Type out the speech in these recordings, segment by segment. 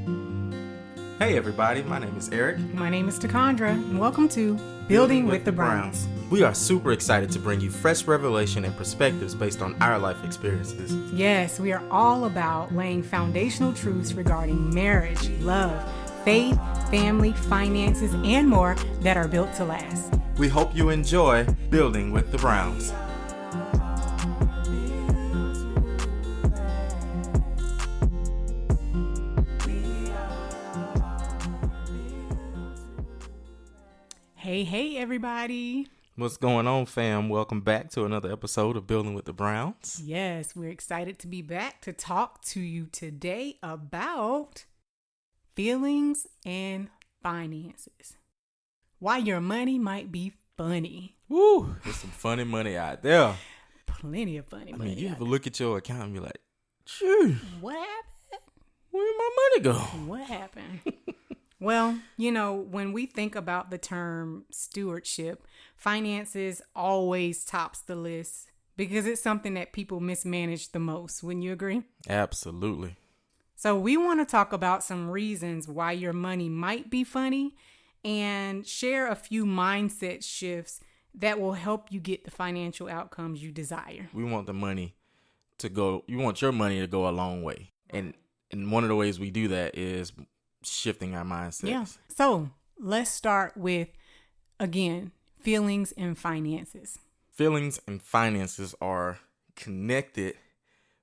Hey everybody, my name is Eric. My name is Takandra, and welcome to Building with the Browns. We are super excited to bring you fresh revelation and perspectives based on our life experiences. Yes, we are all about laying foundational truths regarding marriage, love, faith, family, finances, and more that are built to last. We hope you enjoy Building with the Browns. Hey, everybody. What's going on, fam? Welcome back to another episode of Building with the Browns. Yes, we're excited to be back to talk to you today about feelings and finances. Why your money might be funny. Woo! There's some funny money out there. Plenty of funny money. You ever look at your account and be like, "Phew, What happened? where'd my money go?" What happened? Well, when we think about the term stewardship, finances always tops the list because it's something that people mismanage the most. Wouldn't you agree? Absolutely. So we want to talk about some reasons why your money might be funny and share a few mindset shifts that will help you get the financial outcomes you desire. We want the money to go. You want your money to go a long way. And one of the ways we do that is shifting our mindsets. Yeah. So let's start with, again, feelings and finances. Feelings and finances are connected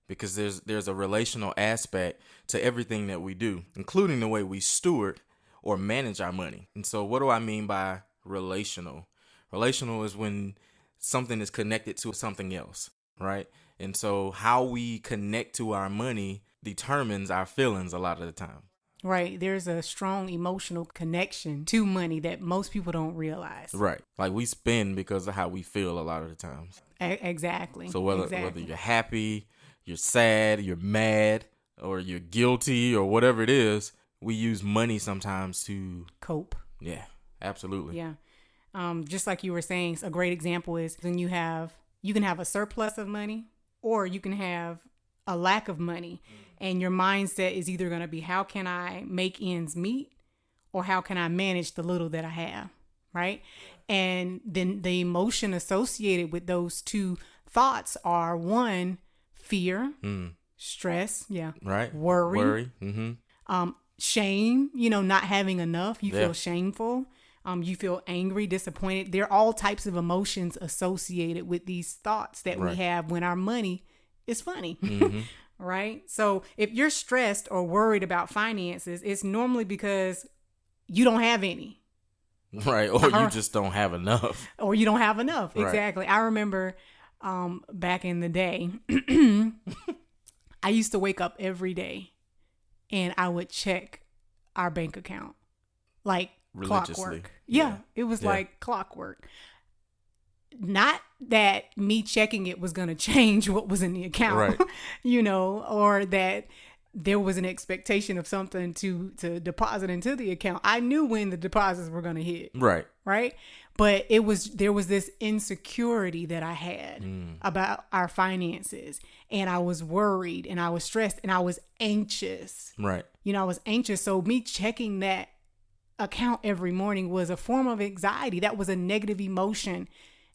because there's a relational aspect to everything that we do, including the way we steward or manage our money. And so what do I mean by relational? Relational is when something is connected to something else, right? And so how we connect to our money determines our feelings a lot of the time. Right. There's a strong emotional connection to money that most people don't realize. Right. Like we spend because of how we feel a lot of the times. Exactly. So whether you're happy, you're sad, you're mad, or you're guilty or whatever it is, we use money sometimes to cope. Yeah, absolutely. Yeah. Just like you were saying, a great example is when you can have a surplus of money or you can have a lack of money. And your mindset is either going to be, how can I make ends meet or how can I manage the little that I have, right? And then the emotion associated with those two thoughts are one, fear, stress, right, worry, shame, not having enough. You feel Yeah. shameful. You feel angry, disappointed. There are all types of emotions associated with these thoughts that Right. we have when our money is funny. Mm-hmm. Right? So if you're stressed or worried about finances, it's normally because you don't have any. Right. Or you just don't have enough. Or you don't have enough. Right. Exactly. I remember back in the day, I used to wake up every day and I would check our bank account like Religiously. clockwork. Yeah. It was like clockwork. Not that me checking it was going to change what was in the account, Right. Or that there was an expectation of something to deposit into the account. I knew when the deposits were going to hit. Right. Right. But there was this insecurity that I had about our finances, and I was worried and I was stressed and I was anxious. Right. I was anxious. So me checking that account every morning was a form of anxiety. That was a negative emotion.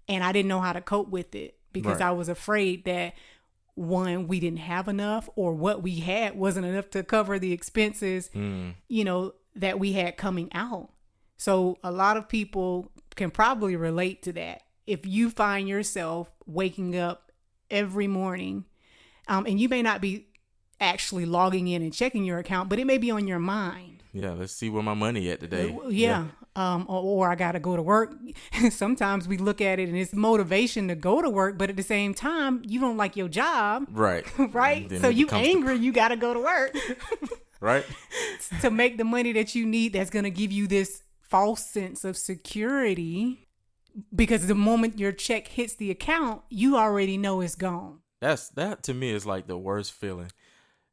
And I didn't know how to cope with it because Right. I was afraid that, one, we didn't have enough or what we had wasn't enough to cover the expenses, that we had coming out. So a lot of people can probably relate to that. If you find yourself waking up every morning, and you may not be actually logging in and checking your account, but it may be on your mind. Yeah. Let's see where my money at today. Yeah. Or I got to go to work. Sometimes we look at it and it's motivation to go to work, but at the same time, you don't like your job. Right. Right. Then So it you becomes angry, you got to go to work Right. to make the money that you need. That's going to give you this false sense of security because the moment your check hits the account, you already know it's gone. That to me is like the worst feeling.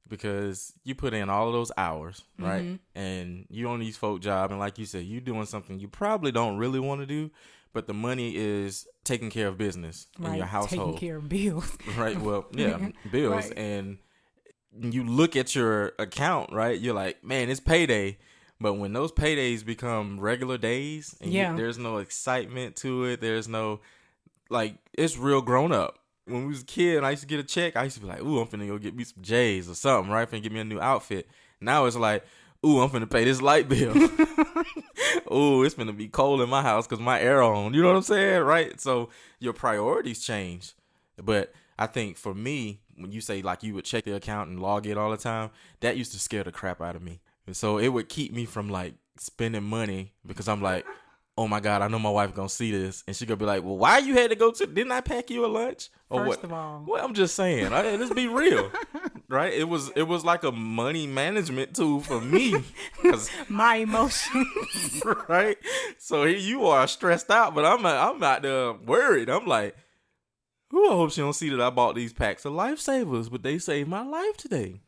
Because you put in all of those hours, right? Mm-hmm. And you on these folk job, and like you said, you doing something you probably don't really want to do, but the money is taking care of business in your household. Taking care of bills. Right. Well, yeah, bills. Right. And you look at your account, right? You're like, man, it's payday. But when those paydays become regular days and there's no excitement to it, there's no, like, it's real grown up. When we was a kid and I used to get a check, I used to be like, ooh, I'm finna go get me some J's or something, right? Finna get me a new outfit. Now it's like, ooh, I'm finna pay this light bill. Ooh, it's finna be cold in my house because my air on. You know what I'm saying? Right? So your priorities change. But I think for me, when you say like you would check the account and log in all the time, that used to scare the crap out of me. And so it would keep me from like spending money because I'm like, oh my God, I know my wife gonna see this and she gonna be like, well, why you had to go to, didn't I pack you a lunch? Or First of all. Well, I'm just saying, let's be real, right? It was like a money management tool for me. My emotions. Right? So here you are stressed out, but I'm out there worried. I'm like, I hope she don't see that I bought these packs of Lifesavers, but they saved my life today.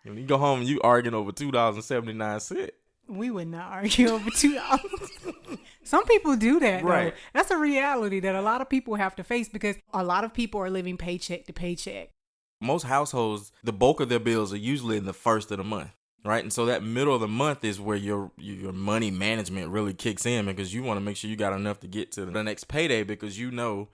And when you go home and you arguing over $2.79. We would not argue over $2. Some people do that, right? Though. That's a reality that a lot of people have to face because a lot of people are living paycheck to paycheck. Most households, the bulk of their bills are usually in the first of the month, right? And so that middle of the month is where your money management really kicks in because you want to make sure you got enough to get to the next payday because you know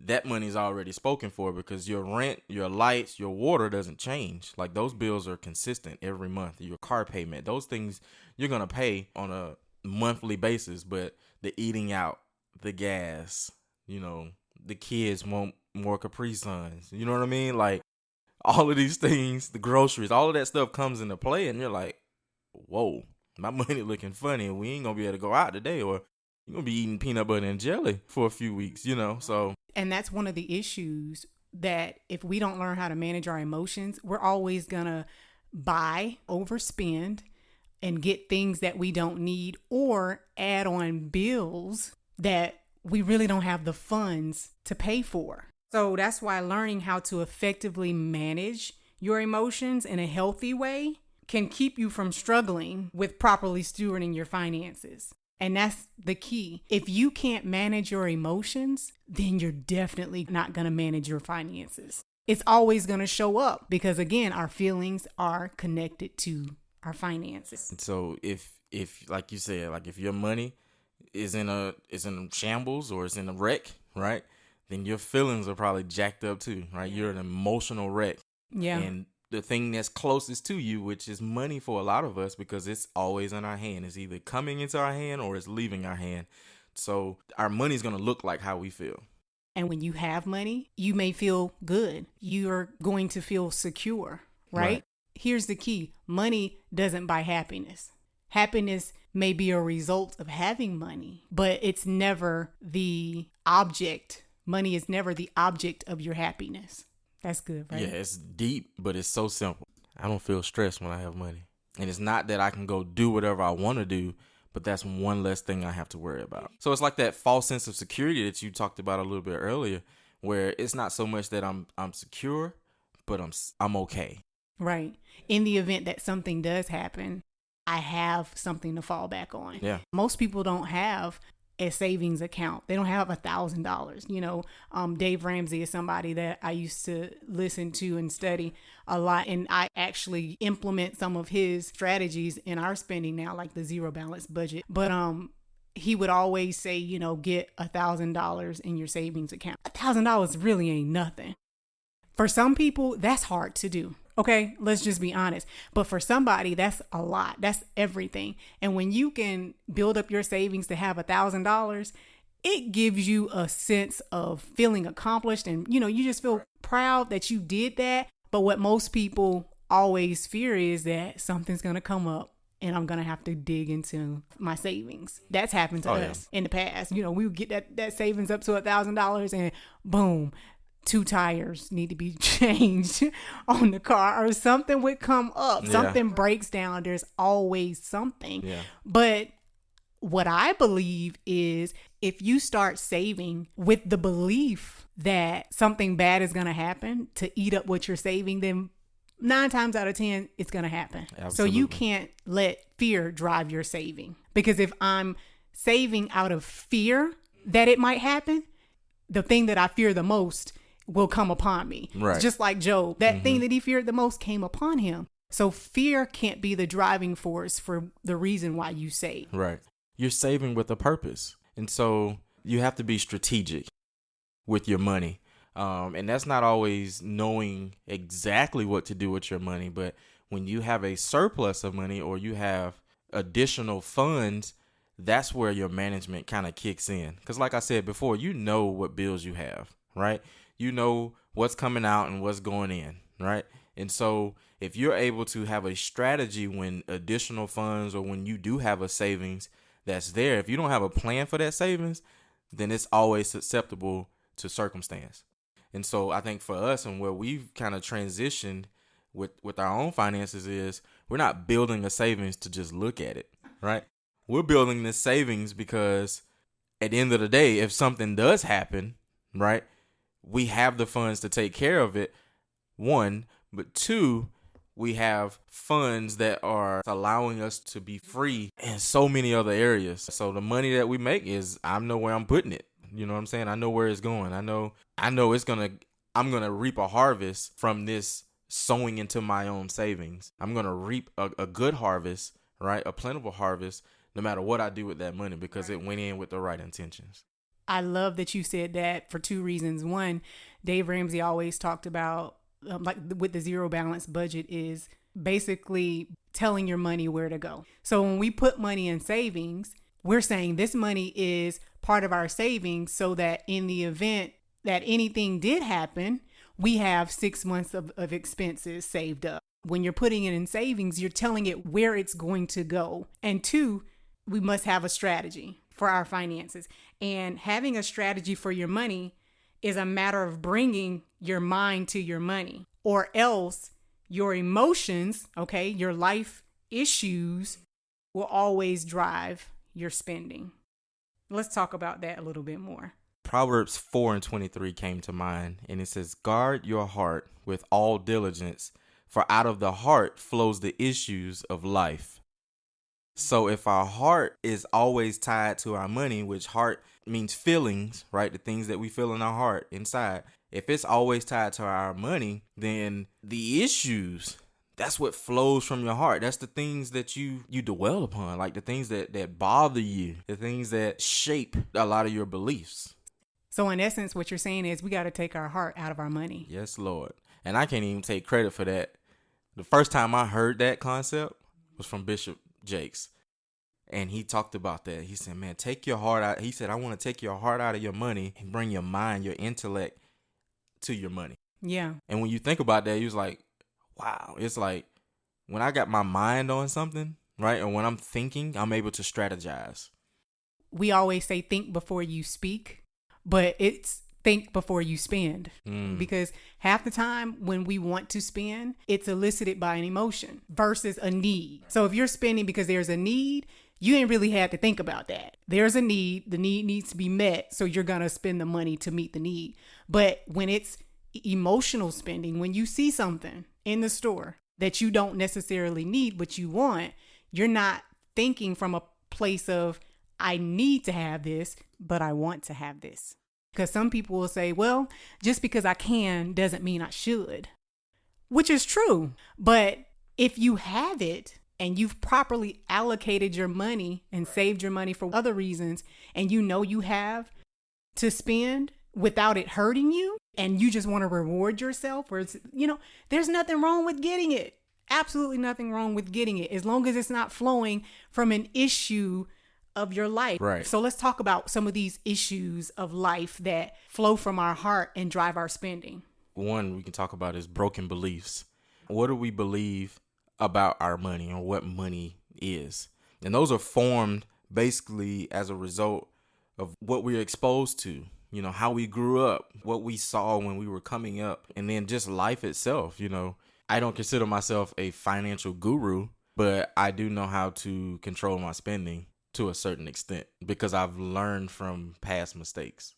that money's already spoken for because your rent, your lights, your water doesn't change. Like those bills are consistent every month. Your car payment, those things you're going to pay on a monthly basis, but the eating out, the gas, the kids want more Capri Suns. You know what I mean? Like all of these things, the groceries, all of that stuff comes into play and you're like, whoa, my money looking funny and we ain't going to be able to go out today or you're going to be eating peanut butter and jelly for a few weeks, so. And that's one of the issues that if we don't learn how to manage our emotions, we're always going to buy, overspend, and get things that we don't need or add on bills that we really don't have the funds to pay for. So that's why learning how to effectively manage your emotions in a healthy way can keep you from struggling with properly stewarding your finances. And that's the key. If you can't manage your emotions, then you're definitely not going to manage your finances. It's always going to show up because, again, our feelings are connected to our finances. So if like you said, like if your money is in shambles or it's in a wreck, right? Then your feelings are probably jacked up too, right? You're an emotional wreck. Yeah. And the thing that's closest to you, which is money for a lot of us because it's always in our hand. It's either coming into our hand or it's leaving our hand. So our money's going to look like how we feel. And when you have money, you may feel good. You're going to feel secure, right? Here's the key. Money doesn't buy happiness. Happiness may be a result of having money, but it's never the object. Money is never the object of your happiness. That's good, right? Yeah, it's deep, but it's so simple. I don't feel stressed when I have money. And it's not that I can go do whatever I want to do, but that's one less thing I have to worry about. So it's like that false sense of security that you talked about a little bit earlier, where it's not so much that I'm secure, but I'm okay. Right. In the event that something does happen, I have something to fall back on. Yeah. Most people don't have a savings account. They don't have $1,000. Dave Ramsey is somebody that I used to listen to and study a lot. And I actually implement some of his strategies in our spending now, like the zero balance budget. But he would always say, get $1,000 in your savings account. $1,000 really ain't nothing. For some people, that's hard to do. Okay, let's just be honest. But for somebody, that's a lot. That's everything. And when you can build up your savings to have $1,000, it gives you a sense of feeling accomplished. And, you just feel proud that you did that. But what most people always fear is that something's going to come up and I'm going to have to dig into my savings. That's happened to us in the past. We would get that savings up to $1,000 and boom. 2 tires need to be changed on the car or something would come up. Something breaks down. There's always something. Yeah. But what I believe is if you start saving with the belief that something bad is going to happen to eat up what you're saving, then 9 times out of 10, it's going to happen. Absolutely. So you can't let fear drive your saving. Because if I'm saving out of fear that it might happen, the thing that I fear the most will come upon me. Right. Just like Job, that thing that he feared the most came upon him. So fear can't be the driving force for the reason why you save. Right. You're saving with a purpose. And so you have to be strategic with your money. And that's not always knowing exactly what to do with your money. But when you have a surplus of money or you have additional funds, that's where your management kind of kicks in. Because like I said before, you know what bills you have, right? You know what's coming out and what's going in, right? And so if you're able to have a strategy when additional funds or when you do have a savings that's there, if you don't have a plan for that savings, then it's always susceptible to circumstance. And so I think for us and where we've kind of transitioned with our own finances is we're not building a savings to just look at it, right? We're building this savings because at the end of the day, if something does happen, right, we have the funds to take care of it, one, but two, we have funds that are allowing us to be free in so many other areas. So the money that we make is, I know where I'm putting it. You know what I'm saying? I know where it's going. I know I'm going to reap a harvest from this sowing into my own savings. I'm going to reap a good harvest, right? A plentiful harvest, no matter what I do with that money, because it went in with the right intentions. I love that you said that for two reasons. One, Dave Ramsey always talked about, like with the zero balance budget, is basically telling your money where to go. So when we put money in savings, we're saying this money is part of our savings so that in the event that anything did happen, we have 6 months of expenses saved up. When you're putting it in savings, you're telling it where it's going to go. And two, we must have a strategy for our finances. And having a strategy for your money is a matter of bringing your mind to your money, or else your emotions, okay, your life issues will always drive your spending. Let's talk about that a little bit more. Proverbs 4:23 came to mind, and it says, guard your heart with all diligence, for out of the heart flows the issues of life. So if our heart is always tied to our money, which heart means feelings, right? The things that we feel in our heart inside. If it's always tied to our money, then the issues, that's what flows from your heart. That's the things that you dwell upon, like the things that bother you, the things that shape a lot of your beliefs. So in essence, what you're saying is we got to take our heart out of our money. Yes, Lord. And I can't even take credit for that. The first time I heard that concept was from Bishop Jakes. And he talked about that. He said, man, take your heart out. He said, I want to take your heart out of your money and bring your mind, your intellect to your money. Yeah. And when you think about that, he was like, wow. It's like when I got my mind on something, right? And when I'm thinking, I'm able to strategize. We always say think before you speak, but it's think before you spend. Because half the time when we want to spend, it's elicited by an emotion versus a need. So if you're spending because there's a need, you ain't really had to think about that. There's a need. The need needs to be met. So you're going to spend the money to meet the need. But when it's emotional spending, when you see something in the store that you don't necessarily need, but you want, you're not thinking from a place of, I need to have this, but I want to have this. Because some people will say, well, just because I can doesn't mean I should, which is true. But if you have it and you've properly allocated your money and saved your money for other reasons, and you know you have to spend without it hurting you, and you just want to reward yourself, or it's, there's nothing wrong with getting it. Absolutely nothing wrong with getting it, as long as it's not flowing from an issue of your life. Right. So let's talk about some of these issues of life that flow from our heart and drive our spending. One we can talk about is broken beliefs. What do we believe about our money or what money is? And those are formed basically as a result of what we're exposed to, how we grew up, what we saw when we were coming up, and then just life itself. I don't consider myself a financial guru, but I do know how to control my spending to a certain extent because I've learned from past mistakes.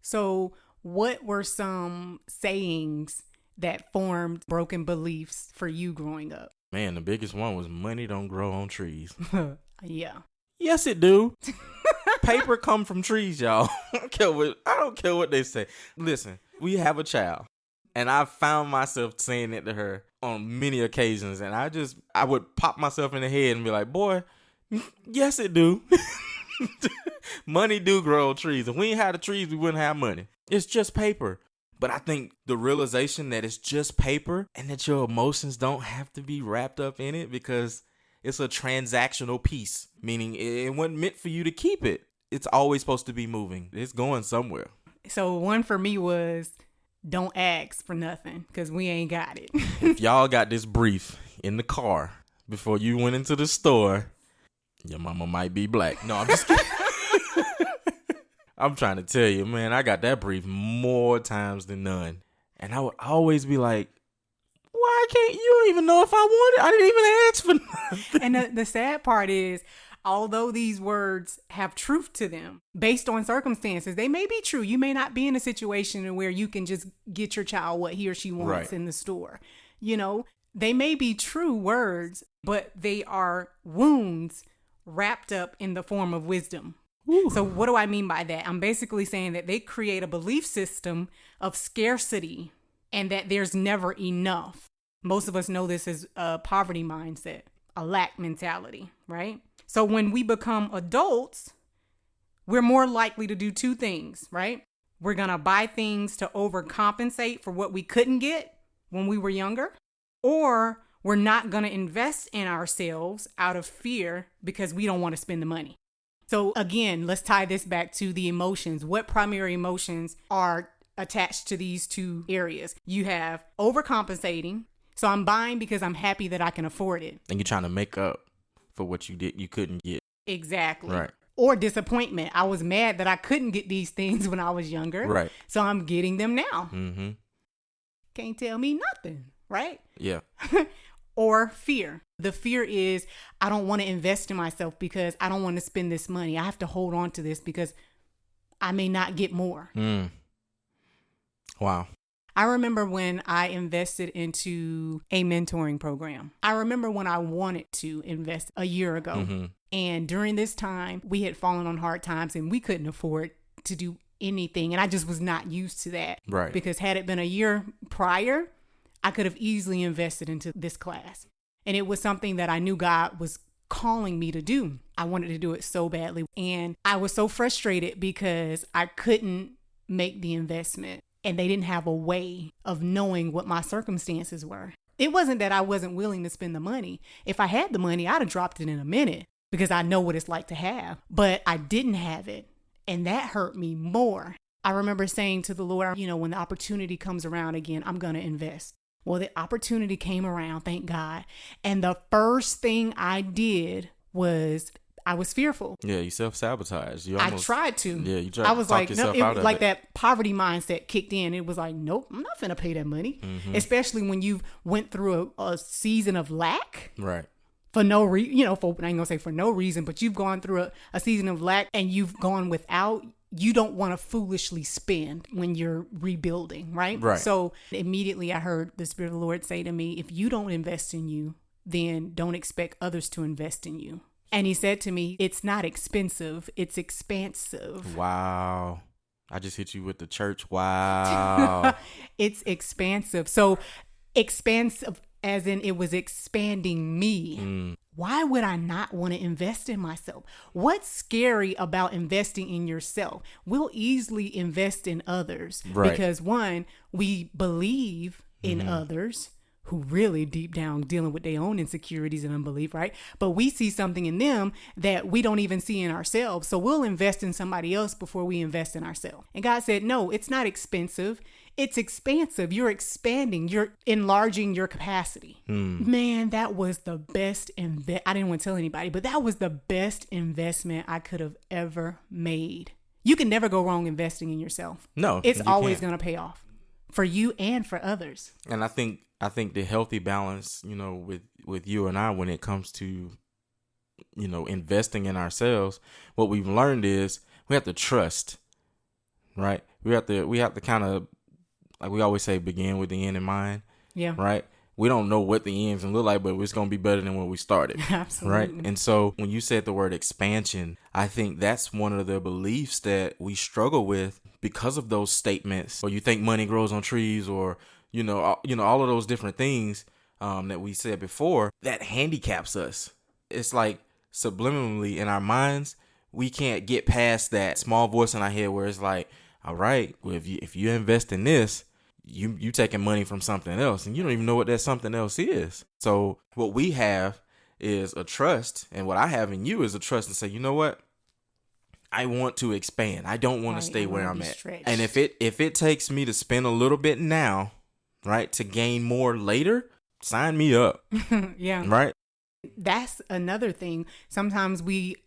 So what were some sayings that formed broken beliefs for you growing up? Man, the biggest one was money don't grow on trees. Yeah. Yes, it do. Paper come from trees, y'all. I don't care what they say. Listen, we have a child. And I found myself saying it to her on many occasions. And I would pop myself in the head and be like, boy, yes, it do. Money do grow trees. If we ain't had the trees, we wouldn't have money. It's just paper. But I think the realization that it's just paper and that your emotions don't have to be wrapped up in it because it's a transactional piece, meaning it wasn't meant for you to keep it. It's always supposed to be moving. It's going somewhere. So one for me was don't ask for nothing because we ain't got it. If y'all got this brief in the car before you went into the store, your mama might be black. No, I'm just kidding. I'm trying to tell you, man, I got that brief more times than none. And I would always be like, why can't you don't even know if I want it? I didn't even ask for nothing. And the sad part is, although these words have truth to them based on circumstances, they may be true. You may not be in a situation where you can just get your child what he or she wants in the store. You know, they may be true words, but they are wounds wrapped up in the form of wisdom. Ooh. So what do I mean by that? I'm basically saying that they create a belief system of scarcity and that there's never enough. Most of us know this as a poverty mindset, a lack mentality, right? So when we become adults, we're more likely to do two things, right? We're going to buy things to overcompensate for what we couldn't get when we were younger, or we're not going to invest in ourselves out of fear because we don't want to spend the money. So again, let's tie this back to the emotions. What primary emotions are attached to these two areas? You have overcompensating. So I'm buying because I'm happy that I can afford it. And you're trying to make up for what you couldn't get. Exactly. Right. Or disappointment. I was mad that I couldn't get these things when I was younger. Right. So I'm getting them now. Mm-hmm. Can't tell me nothing. Right? Yeah. Or fear. The fear is I don't want to invest in myself because I don't want to spend this money. I have to hold on to this because I may not get more. Wow. I remember when I invested into a mentoring program. I remember when I wanted to invest a year ago. Mm-hmm. And during this time, we had fallen on hard times and we couldn't afford to do anything. And I just was not used to that. Right. Because had it been a year prior, I could have easily invested into this class. And it was something that I knew God was calling me to do. I wanted to do it so badly. And I was so frustrated because I couldn't make the investment. And they didn't have a way of knowing what my circumstances were. It wasn't that I wasn't willing to spend the money. If I had the money, I'd have dropped it in a minute because I know what it's like to have. But I didn't have it. And that hurt me more. I remember saying to the Lord, when the opportunity comes around again, I'm going to invest. Well, the opportunity came around, thank God. And the first thing I did was I was fearful. Yeah, you self-sabotage. I tried to. Yeah, you tried I was to talk like, yourself no, out of like it. that poverty mindset kicked in. It was like, nope, I'm not finna pay that money. Mm-hmm. Especially when you've went through a season of lack. Right. For no reason, I ain't gonna say for no reason, but you've gone through a season of lack and you've gone without. You don't want to foolishly spend when you're rebuilding, right? Right. So immediately I heard the Spirit of the Lord say to me, if you don't invest in you, then don't expect others to invest in you. And he said to me, it's not expensive, it's expansive. Wow. I just hit you with the church. Wow. It's expansive. So expansive as in it was expanding me. Why would I not want to invest in myself? What's scary about investing in yourself? We'll easily invest in others because one, we believe in others who really deep down dealing with their own insecurities and unbelief, right? But we see something in them that we don't even see in ourselves. So we'll invest in somebody else before we invest in ourselves. And God said, no, it's not expensive. It's expansive. You're expanding. You're enlarging your capacity. Man, that was the best I didn't want to tell anybody, but that was the best investment I could have ever made. You can never go wrong investing in yourself. No, it's always going to pay off for you and for others. And I think the healthy balance, with you and I, when it comes to, investing in ourselves, what we've learned is we have to trust, right? We have to kind of, like we always say, begin with the end in mind. Yeah. Right. we don't know what the end's gonna look like, but it's gonna be better than where we started. Absolutely. Right. And so when you said the word expansion, I think that's one of the beliefs that we struggle with because of those statements. Or you think money grows on trees, or all of those different things that we said before that handicaps us. It's like subliminally in our minds, we can't get past that small voice in our head where it's like, all right, well, if you invest in this, you taking money from something else, and you don't even know what that something else is. So what we have is a trust, and what I have in you is a trust, and say, you know what? I want to expand. I don't want to stay where I'm at. Stretched. And if it takes me to spend a little bit now, right, to gain more later, sign me up. Yeah. Right? That's another thing. Sometimes we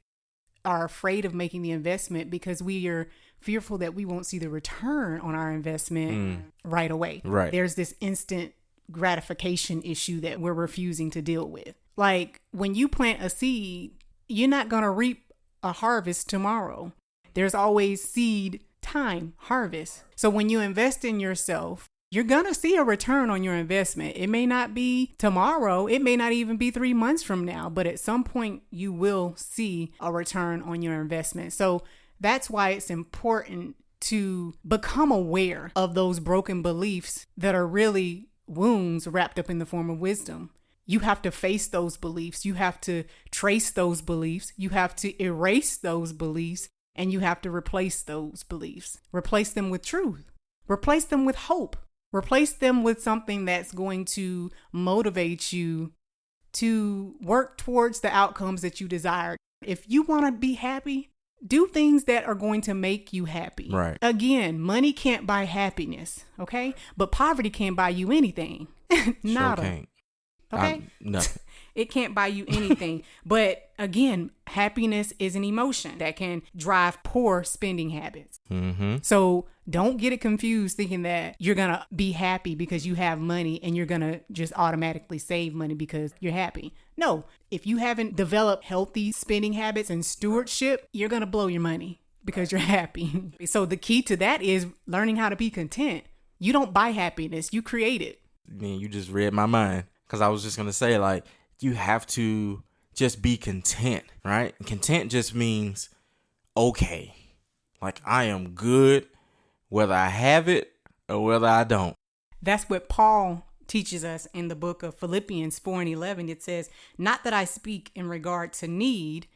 are afraid of making the investment because we are fearful that we won't see the return on our investment right away. Right. There's this instant gratification issue that we're refusing to deal with. Like when you plant a seed, you're not going to reap a harvest tomorrow. There's always seed time, harvest. So when you invest in yourself, you're going to see a return on your investment. It may not be tomorrow. It may not even be 3 months from now, but at some point you will see a return on your investment. So that's why it's important to become aware of those broken beliefs that are really wounds wrapped up in the form of wisdom. You have to face those beliefs. You have to trace those beliefs. You have to erase those beliefs, and you have to replace those beliefs. Replace them with truth. Replace them with hope. Replace them with something that's going to motivate you to work towards the outcomes that you desire. If you want to be happy, do things that are going to make you happy. Right. Again, money can't buy happiness, okay? But poverty can't buy you anything. Nada. Sure can't. Okay? Nothing. It can't buy you anything. But again, happiness is an emotion that can drive poor spending habits. Mm-hmm. So don't get it confused thinking that you're going to be happy because you have money and you're going to just automatically save money because you're happy. No, if you haven't developed healthy spending habits and stewardship, you're going to blow your money because you're happy. So the key to that is learning how to be content. You don't buy happiness, you create it. Man, you just read my mind, because I was just going to say, like, you have to just be content, right? Content just means, okay, like I am good whether I have it or whether I don't. That's what Paul teaches us in the book of Philippians 4:11. It says, not that I speak in regard to need,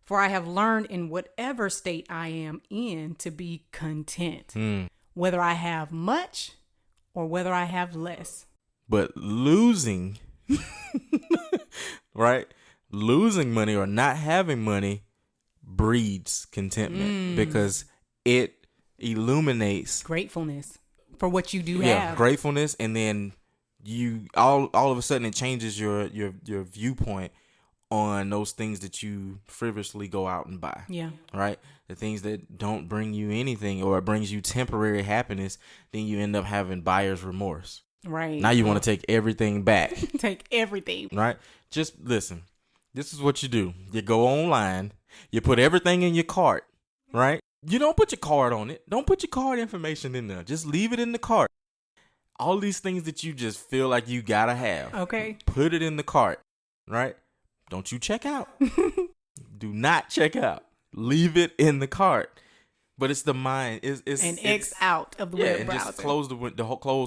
for I have learned in whatever state I am in to be content, whether I have much or whether I have less. But losing, right? Losing money or not having money breeds contentment because it illuminates Gratefulness for what you do yeah, have. gratefulness, and then you all of a sudden it changes your viewpoint on those things that you frivolously go out and buy. Yeah. Right? The things that don't bring you anything, or it brings you temporary happiness, then you end up having buyer's remorse. Right. Now you want to take everything back. Take everything. Right? Just listen. This is what you do. You go online, you put everything in your cart, right? You don't put your card on it. Don't put your card information in there. Just leave it in the cart. All these things that you just feel like you gotta have. Okay. Put it in the cart, right? Don't you check out. Do not check out. Leave it in the cart. But it's the mind. It's X out of the web and browser. just close the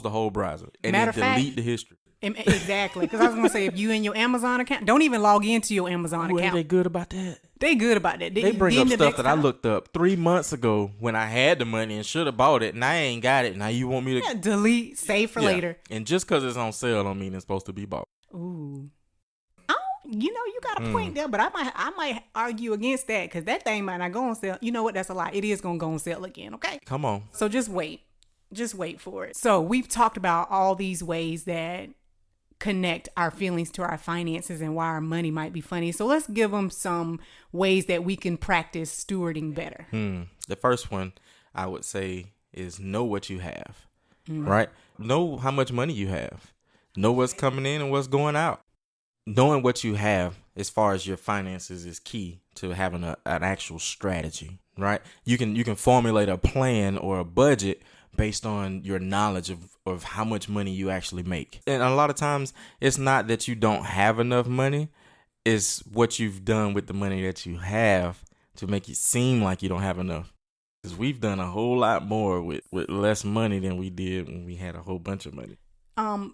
whole browser, and Matter then of fact, delete the history. Exactly. Because I was going to say, if you in your Amazon account, don't even log into your Amazon Ooh, account. They good about that. They good about that. They bring up stuff that I looked up 3 months ago when I had the money and should have bought it, and I ain't got it. Now you want me to delete, save for later. And just because it's on sale don't mean it's supposed to be bought. Ooh. You got a point there, but I might argue against that because that thing might not go on sale. You know what? That's a lie. It is going to go on sale again, okay? Come on. So just wait. Just wait for it. So we've talked about all these ways that connect our feelings to our finances and why our money might be funny. So let's give them some ways that we can practice stewarding better. The first one I would say is know what you have, right? Know how much money you have. Know what's coming in and what's going out. Knowing what you have as far as your finances is key to having an actual strategy, right? You can formulate a plan or a budget, based on your knowledge of how much money you actually make. And a lot of times it's not that you don't have enough money, it's what you've done with the money that you have to make it seem like you don't have enough. Because we've done a whole lot more with less money than we did when we had a whole bunch of money.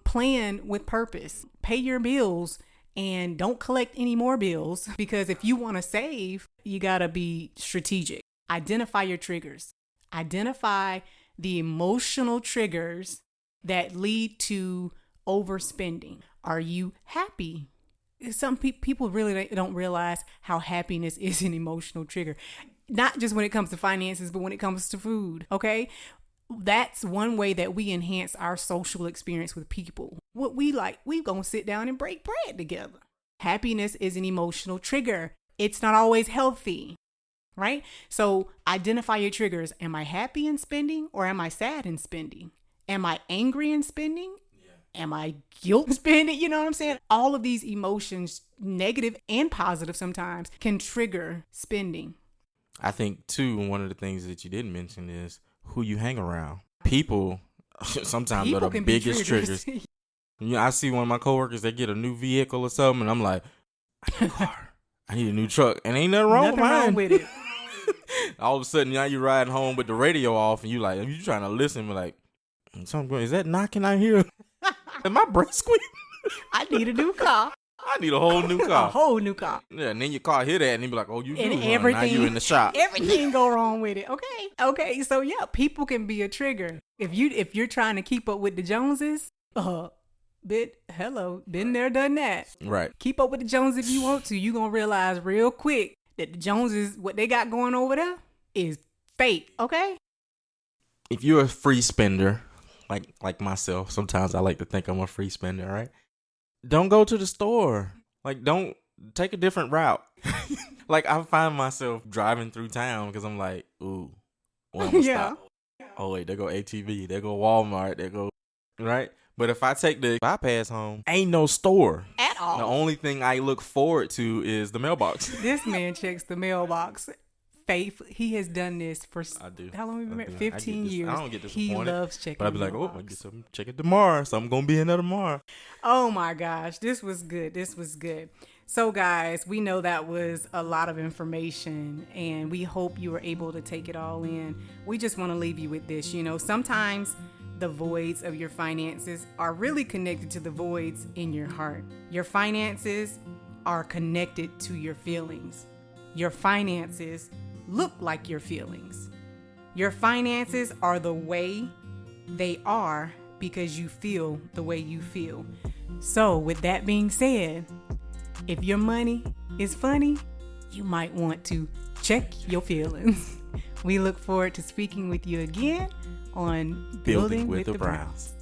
Plan with purpose. Pay your bills and don't collect any more bills, because if you want to save, you got to be strategic. Identify your triggers. Identify the emotional triggers that lead to overspending. Are you happy? Some people really don't realize how happiness is an emotional trigger. Not just when it comes to finances, but when it comes to food, okay? That's one way that we enhance our social experience with people. What we gonna sit down and break bread together. Happiness is an emotional trigger. It's not always healthy, right? So identify your triggers. Am I happy in spending, or am I sad in spending? Am I angry in spending? Am I guilt spending? You know what I'm saying? All of these emotions, negative and positive sometimes, can trigger spending. I think, too, one of the things that you didn't mention is who you hang around. People sometimes are the biggest triggers. I see one of my coworkers, they get a new vehicle or something, and I'm like, I need a car. I need a new truck. And ain't nothing wrong with it. All of a sudden, now you're riding home with the radio off, and you trying to listen, but like, something, is that knocking out here? Am my brake squeaking? I need a new car. I need a whole new car. A whole new car. Yeah, and then your car hit that, and you be like, oh, you and do everything. Now you in the shop. Everything go wrong with it. Okay. So yeah, people can be a trigger. If you're trying to keep up with the Joneses, been there, done that. Right. Keep up with the Joneses if you want to. You gonna realize real quick that the Joneses, what they got going over there, is fake. Okay. If you're a free spender, like myself, sometimes I like to think I'm a free spender, right? Don't go to the store. Like, don't take a different route. Like, I find myself driving through town because I'm like, ooh, stop. Oh, wait, there go ATV. There go Walmart. There go, right? But if I take the bypass home, ain't no store. At all. The only thing I look forward to is the mailbox. This man checks the mailbox. Faith, he has done this for how long have we been married? 15 years. I don't get disappointed. He loves checking. But I'd be like, oh, I'll get some, check it tomorrow. So I'm gonna be in there tomorrow. Oh my gosh, this was good. So guys, we know that was a lot of information, and we hope you were able to take it all in. We just want to leave you with this. Sometimes the voids of your finances are really connected to the voids in your heart. Your finances are connected to your feelings. Your finances look like your feelings. Your finances are the way they are because you feel the way you feel. So with that being said, if your money is funny, you might want to check your feelings. We look forward to speaking with you again on Building with the Browns.